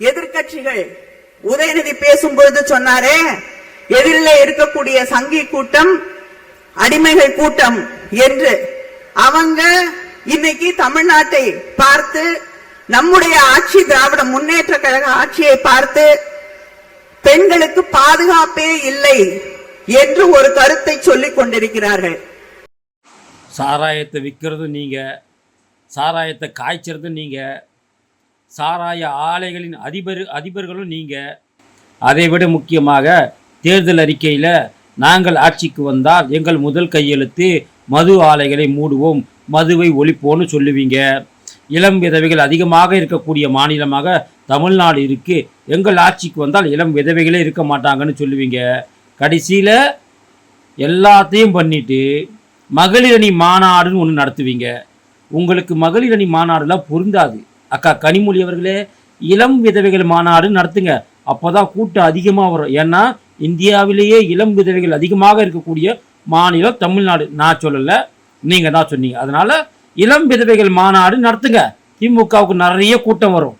எதிர்கட்சிகள் உதயநிதி பேசும்பொழுது சொன்னாரே, எதிரிலே இருக்கக்கூடிய சங்கி கூட்டம் அடிமைகள் கூட்டம் என்று. அவங்க இன்னைக்கு தமிழ்நாட்டை பார்த்து, நம்முடைய ஆட்சி திராவிட முன்னேற்ற கழக ஆட்சியை பார்த்து பெண்களுக்கு பாதுகாப்பே இல்லை என்று ஒரு கருத்தை சொல்லிக் கொண்டிருக்கிறார்கள். சாராயத்தை விற்கிறது நீங்க, சாராயத்தை காய்ச்சறது நீங்க, சாராய ஆலைகளின் அதிபர்களும் நீங்க. அதைவிட முக்கியமாக தேர்தல் அறிக்கையில் நாங்கள் ஆட்சிக்கு வந்தால் எங்கள் முதல் கையெழுத்து மது ஆலைகளை மூடுவோம், மதுவை ஒழிப்போன்னு சொல்லுவீங்க. இளம் விதவைகள் அதிகமாக இருக்கக்கூடிய மாநிலமாக தமிழ்நாடு இருக்குது. எங்கள் ஆட்சிக்கு வந்தால் இளம் விதவைகளே இருக்க மாட்டாங்கன்னு சொல்லுவீங்க. கடைசியில் எல்லாத்தையும் பண்ணிவிட்டு மகளிரணி மாநாடுன்னு ஒன்று நடத்துவீங்க. உங்களுக்கு மகளிரணி மாநாடுலாம் பொருந்தாது. அக்கா கனிமொழி அவர்களே, இளம் விதவைகள் மாநாடு நடத்துங்க. அப்போ தான் கூட்டம் அதிகமாக வரும். ஏன்னா இந்தியாவிலேயே இளம் விதவைகள் அதிகமாக இருக்கக்கூடிய மாநிலம் தமிழ்நாடு. நான் சொல்லலை, நீங்கள் தான் சொன்னீங்க. அதனால் இளம் விதவைகள் மாநாடு நடத்துங்க. திமுகவுக்கு நிறைய கூட்டம் வரும்.